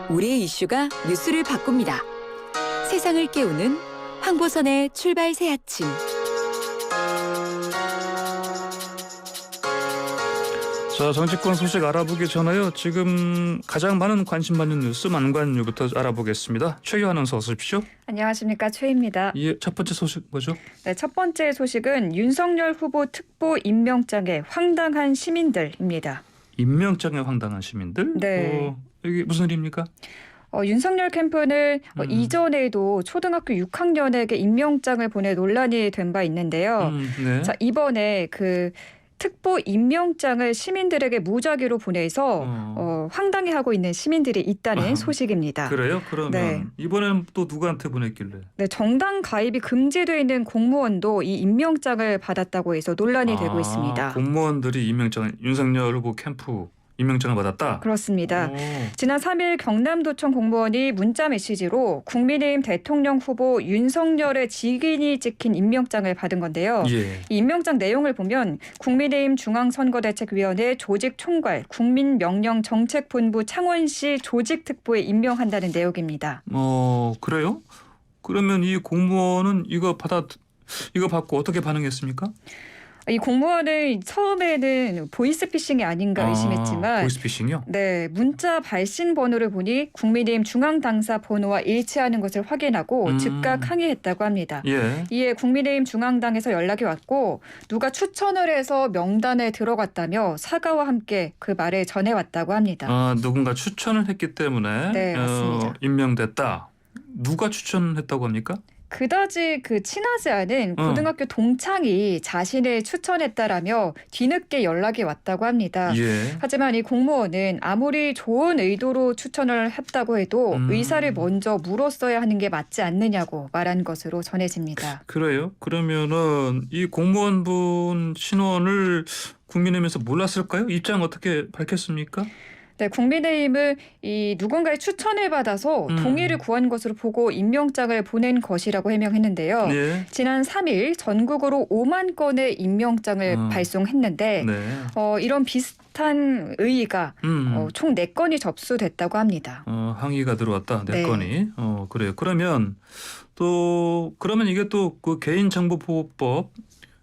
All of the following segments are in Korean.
우리의 이슈가 뉴스를 바꿉니다. 세상을 깨우는 황보선의 출발 새 아침. 자, 정치권 소식 알아보기 전에요. 지금 가장 많은 관심 받는 뉴스 만관유부터 알아보겠습니다. 최유 아나운서 어서 오십시오. 안녕하십니까, 최입니다. 예, 첫 번째 소식 뭐죠? 네, 첫 번째 소식은 윤석열 후보 특보 임명장에 황당한 시민들입니다. 임명장에 황당한 시민들? 네. 이게 무슨 일입니까? 윤석열 캠프는 이전에도 초등학교 6학년에게 임명장을 보내 논란이 된 바 있는데요. 네. 자, 이번에 그 특보 임명장을 시민들에게 무작위로 보내서 황당해하고 있는 시민들이 있다는 소식입니다. 그래요? 그러면 네. 이번엔 또 누구한테 보냈길래? 네, 정당 가입이 금지되어 있는 공무원도 이 임명장을 받았다고 해서 논란이 되고 있습니다. 공무원들이 임명장, 윤석열 후보 캠프 임명장을 받았다? 그렇습니다. 지난 3일 경남도청 공무원이 문자 메시지로 국민의힘 대통령 후보 윤석열의 직인이 찍힌 임명장을 받은 건데요. 예. 이 임명장 내용을 보면 국민의힘 중앙선거대책위원회 조직총괄 국민명령정책본부 창원시 조직특보에 임명한다는 내용입니다. 그래요? 그러면 이 공무원은 이거 받고 어떻게 반응했습니까? 이 공무원은 처음에는 보이스피싱이 아닌가 의심했지만 보이스피싱이요? 네, 문자 발신 번호를 보니 국민의힘 중앙당사 번호와 일치하는 것을 확인하고 즉각 항의했다고 합니다. 예. 이에 국민의힘 중앙당에서 연락이 왔고 누가 추천을 해서 명단에 들어갔다며 사과와 함께 그 말을 전해왔다고 합니다. 누군가 추천을 했기 때문에 네, 맞습니다. 임명됐다. 누가 추천했다고 합니까? 그다지 친하지 않은 고등학교 동창이 자신을 추천했다라며 뒤늦게 연락이 왔다고 합니다. 예. 하지만 이 공무원은 아무리 좋은 의도로 추천을 했다고 해도 의사를 먼저 물었어야 하는 게 맞지 않느냐고 말한 것으로 전해집니다. 그래요? 그러면은 이 공무원분 신원을 국민의힘에서 몰랐을까요? 입장 어떻게 밝혔습니까? 네, 국민의힘은 이 누군가의 추천을 받아서 동의를 구한 것으로 보고 임명장을 보낸 것이라고 해명했는데요. 예. 지난 3일 전국으로 5만 건의 임명장을 발송했는데 네. 이런 비슷한 의의가 총 4건이 접수됐다고 합니다. 항의가 들어왔다. 4건이. 네. 그래요. 그러면 이게 또 그 개인정보보호법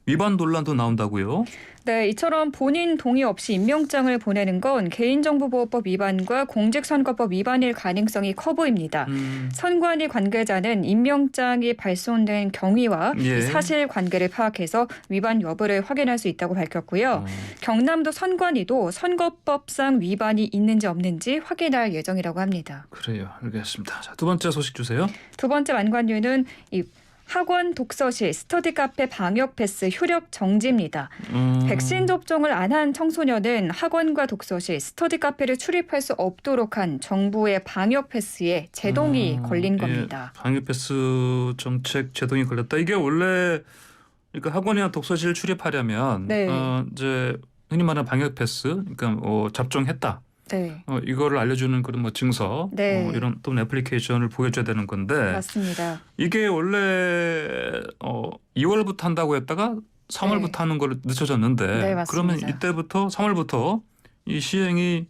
위반 논란도 나온다고요? 네, 이처럼 본인 동의 없이 임명장을 보내는 건 개인정보보호법 위반과 공직선거법 위반일 가능성이 커 보입니다. 선관위 관계자는 임명장이 발송된 경위와 예. 사실관계를 파악해서 위반 여부를 확인할 수 있다고 밝혔고요. 경남도 선관위도 선거법상 위반이 있는지 없는지 확인할 예정이라고 합니다. 그래요. 알겠습니다. 자, 두 번째 소식 주세요. 두 번째 만관유는 학원 독서실 스터디 카페 방역 패스 효력 정지입니다. 백신 접종을 안 한 청소년은 학원과 독서실 스터디 카페를 출입할 수 없도록 한 정부의 방역 패스에 제동이 걸린 겁니다. 방역 패스 정책 제동이 걸렸다. 이게 원래 그러니까 학원이나 독서실 출입하려면 네. 이제 흔히 말하는 방역 패스, 그러니까 접종했다. 네. 이거를 알려주는 그런 증서, 네. 이런 또는 애플리케이션을 보여줘야 되는 건데 맞습니다. 이게 원래 2월부터 한다고 했다가 3월부터 네. 하는 걸 늦춰졌는데 네, 맞습니다. 그러면 이때부터 3월부터 이 시행이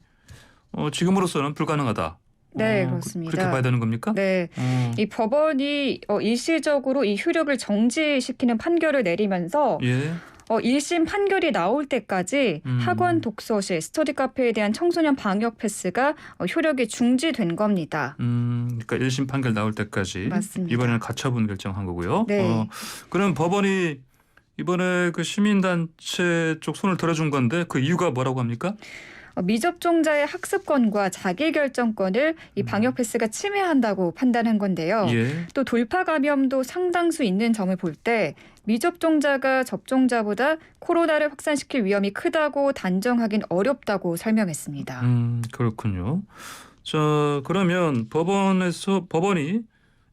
지금으로서는 불가능하다. 네, 그렇습니다. 그렇게 봐야 되는 겁니까? 네, 이 법원이 일시적으로 이 효력을 정지시키는 판결을 내리면서 예. 1심 판결이 나올 때까지 학원, 독서실, 스터디 카페에 대한 청소년 방역 패스가 효력이 중지된 겁니다. 그러니까 1심 판결 나올 때까지 맞습니다. 이번에는 가처분 결정한 거고요. 네. 그럼 법원이 이번에 그 시민단체 쪽 손을 들어준 건데 그 이유가 뭐라고 합니까? 미접종자의 학습권과 자기결정권을 이 방역 패스가 침해한다고 판단한 건데요. 예. 또 돌파 감염도 상당수 있는 점을 볼 때 미접종자가 접종자보다 코로나를 확산시킬 위험이 크다고 단정하긴 어렵다고 설명했습니다. 그렇군요. 자, 그러면 법원이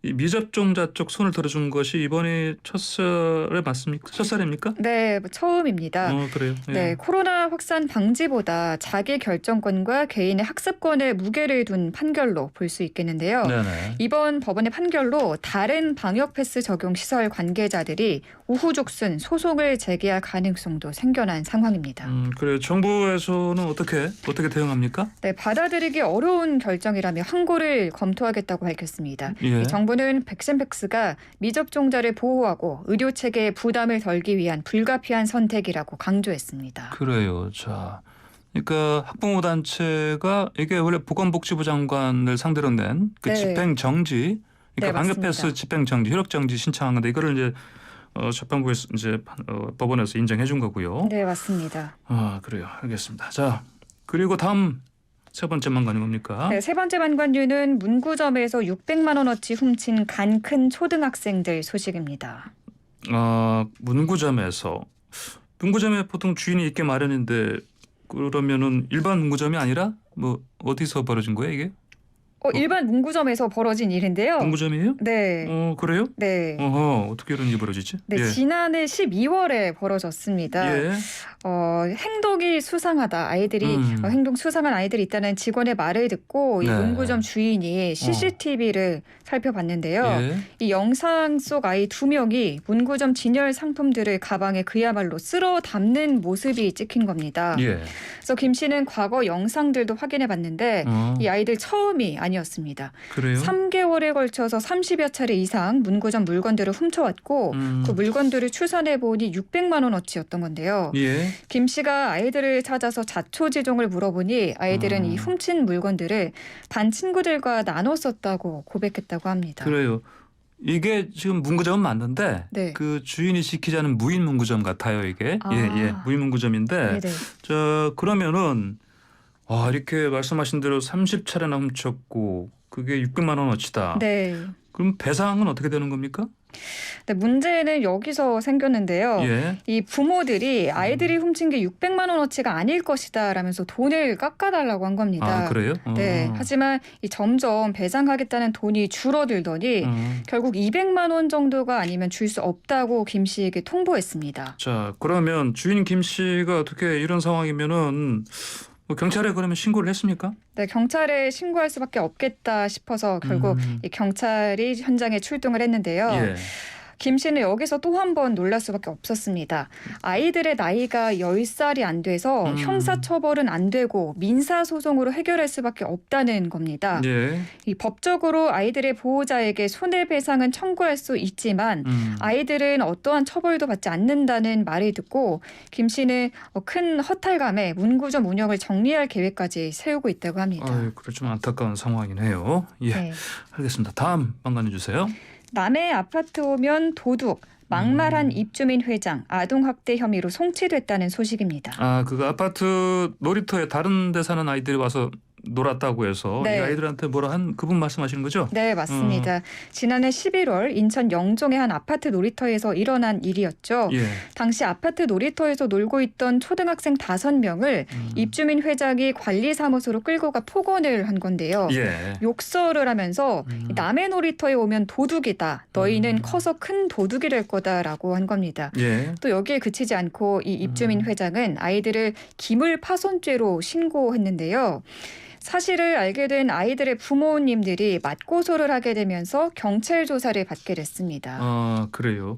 이 미접종자 쪽 손을 들어준 것이 이번이 첫사례 맞습니까? 첫사례입니까? 네, 처음입니다. 그래요. 예. 네, 코로나 확산 방지보다 자기 결정권과 개인의 학습권에 무게를 둔 판결로 볼 수 있겠는데요. 네네. 이번 법원의 판결로 다른 방역 패스 적용 시설 관계자들이 우후죽순 소송을 제기할 가능성도 생겨난 상황입니다. 그래요. 정부에서는 어떻게 대응합니까? 네, 받아들이기 어려운 결정이라며 항고를 검토하겠다고 밝혔습니다. 예. 정부는 백신팩스가 미접종자를 보호하고 의료 체계의 부담을 덜기 위한 불가피한 선택이라고 강조했습니다. 그래요. 자, 그러니까 학부모 단체가 이게 원래 보건복지부 장관을 상대로 낸 그 네. 집행 정지, 그러니까 네, 방역 패스 맞습니다. 집행 정지, 효력 정지 신청한 건데 이거를 이제 재판부에서 이제 법원에서 인정해 준 거고요. 네, 맞습니다. 아, 그래요. 알겠습니다. 자, 그리고 다음 세 번째 만관이 뭡니까? 네, 세 번째 만관유는 문구점에서 600만 원어치 훔친 간 큰 초등학생들 소식입니다. 문구점에 보통 주인이 있게 마련인데 그러면은 일반 문구점이 아니라 뭐 어디서 벌어진 거예요 이게? 일반 문구점에서 벌어진 일인데요. 문구점이에요? 네. 그래요? 네. 어떻게 이런 일이 벌어지지? 네, 예. 지난해 12월에 벌어졌습니다. 예. 행동이 수상하다. 아이들이 행동 수상한 아이들이 있다는 직원의 말을 듣고 이 네. 문구점 주인이 CCTV를 살펴봤는데요. 예. 이 영상 속 아이 2명이 문구점 진열 상품들을 가방에 그야말로 쓸어 담는 모습이 찍힌 겁니다. 예. 그래서 김 씨는 과거 영상들도 확인해 봤는데 이 아이들 처음이 아니었습니다. 그래요? 3개월에 걸쳐서 30여 차례 이상 문구점 물건들을 훔쳐왔고 그 물건들을 추산해 보니 600만 원어치였던 건데요. 예. 김 씨가 아이들을 찾아서 자초지종을 물어보니 아이들은 이 훔친 물건들을 반 친구들과 나눠 썼다고 고백했다고 합니다. 그래요. 이게 지금 문구점은 맞는데 네. 그 주인이 시키자는 무인 문구점 같아요 이게. 아. 예. 무인 문구점인데 네네. 그러면은 이렇게 말씀하신 대로 30차례나 훔쳤고 그게 600만 원어치다. 네. 그럼 배상은 어떻게 되는 겁니까? 네, 문제는 여기서 생겼는데요. 예. 이 부모들이 아이들이 훔친 게 600만 원어치가 아닐 것이다 라면서 돈을 깎아달라고 한 겁니다. 그래요? 네. 하지만 점점 배상하겠다는 돈이 줄어들더니 결국 200만 원 정도가 아니면 줄 수 없다고 김 씨에게 통보했습니다. 자, 그러면 주인 김 씨가 어떻게 이런 상황이면은 경찰에 그러면 신고를 했습니까? 네, 경찰에 신고할 수밖에 없겠다 싶어서 결국 이 경찰이 현장에 출동을 했는데요. 예. 김 씨는 여기서 또 한 번 놀랄 수밖에 없었습니다. 아이들의 나이가 10살이 안 돼서 형사처벌은 안 되고 민사소송으로 해결할 수밖에 없다는 겁니다. 예. 이 법적으로 아이들의 보호자에게 손해배상은 청구할 수 있지만 아이들은 어떠한 처벌도 받지 않는다는 말을 듣고 김 씨는 큰 허탈감에 문구점 운영을 정리할 계획까지 세우고 있다고 합니다. 그래 좀 안타까운 상황이네요. 예. 네. 알겠습니다. 다음 방관해 주세요. 남의 아파트 오면 도둑, 막말한 입주민 회장, 아동학대 혐의로 송치됐다는 소식입니다. 그거 아파트 놀이터에 다른 데 사는 아이들이 와서 놀았다고 해서 네. 이 아이들한테 뭐라 한 그분 말씀하시는 거죠? 네, 맞습니다. 지난해 11월 인천 영종의 한 아파트 놀이터에서 일어난 일이었죠. 예. 당시 아파트 놀이터에서 놀고 있던 초등학생 5명을 입주민 회장이 관리사무소로 끌고 가 폭언을 한 건데요. 예. 욕설을 하면서 남의 놀이터에 오면 도둑이다. 너희는 커서 큰 도둑이 될 거다라고 한 겁니다. 예. 또 여기에 그치지 않고 이 입주민 회장은 아이들을 기물 파손죄로 신고했는데요. 사실을 알게 된 아이들의 부모님들이 맞고소를 하게 되면서 경찰 조사를 받게 됐습니다. 그래요.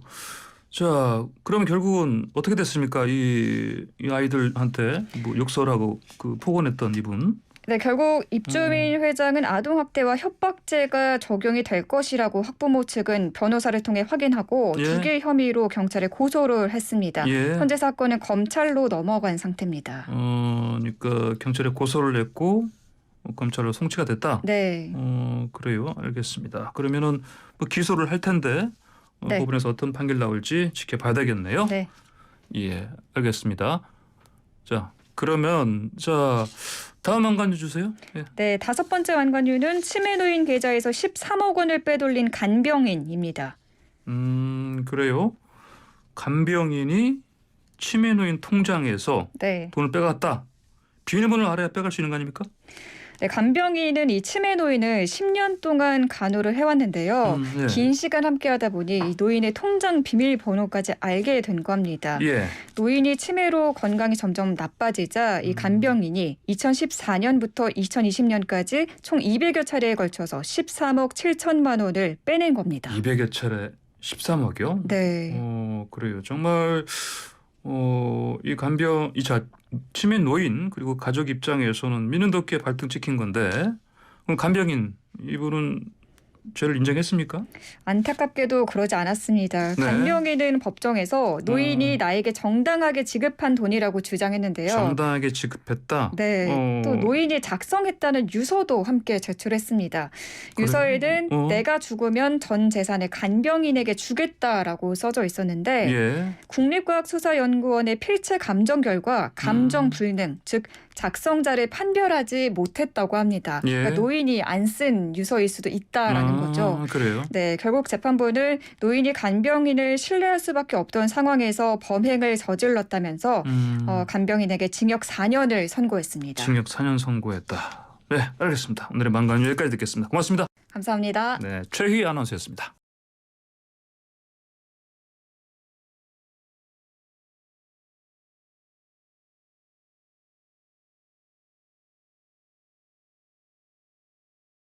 자, 그러면 결국은 어떻게 됐습니까? 이 아이들한테 뭐 욕설하고 그 폭언했던 이분. 네, 결국 입주민 회장은 아동학대와 협박죄가 적용이 될 것이라고 학부모 측은 변호사를 통해 확인하고 예. 2개 혐의로 경찰에 고소를 했습니다. 예. 현재 사건은 검찰로 넘어간 상태입니다. 그러니까 경찰에 고소를 했고 검찰로 송치가 됐다. 네. 그래요. 알겠습니다. 그러면은 뭐 기소를 할 텐데 네. 법원에서 어떤 판결 나올지 지켜봐야 되겠네요. 네. 예, 알겠습니다. 자, 그러면 다음 한관주 주세요. 예. 네, 5번째 완관유는 치매노인 계좌에서 13억 원을 빼돌린 간병인입니다. 그래요. 간병인이 치매노인 통장에서 네. 돈을 빼갔다. 비밀번호를 알아야 빼갈 수 있는 거 아닙니까? 네, 간병인은 이 치매 노인을 10년 동안 간호를 해왔는데요. 예. 긴 시간 함께하다 보니 이 노인의 통장 비밀번호까지 알게 된 겁니다. 예. 노인이 치매로 건강이 점점 나빠지자 이 간병인이 2014년부터 2020년까지 총 200여 차례에 걸쳐서 13억 7천만 원을 빼낸 겁니다. 200여 차례 13억이요? 네. 그래요. 정말 이 간병 치매 노인 그리고 가족 입장에서는 미는덕기에 발등 찍힌 건데 그럼 간병인 이분은 죄를 인정했습니까? 안타깝게도 그러지 않았습니다. 네. 간병인은 법정에서 노인이 나에게 정당하게 지급한 돈이라고 주장했는데요. 정당하게 지급했다. 네. 또 노인이 작성했다는 유서도 함께 제출했습니다. 유서에는 그래요? 내가 죽으면 전 재산을 간병인에게 주겠다라고 써져 있었는데 예. 국립과학수사연구원의 필체 감정 결과 감정 불능, 즉 작성자를 판별하지 못했다고 합니다. 예. 그러니까 노인이 안 쓴 유서일 수도 있다라는 거죠. 그래요. 네, 결국 재판부는 노인이 간병인을 신뢰할 수밖에 없던 상황에서 범행을 저질렀다면서 간병인에게 징역 4년을 선고했습니다. 징역 4년 선고했다. 네, 알겠습니다. 오늘의 망간 여기까지 듣겠습니다. 고맙습니다. 감사합니다. 네, 최희 아나운서였습니다.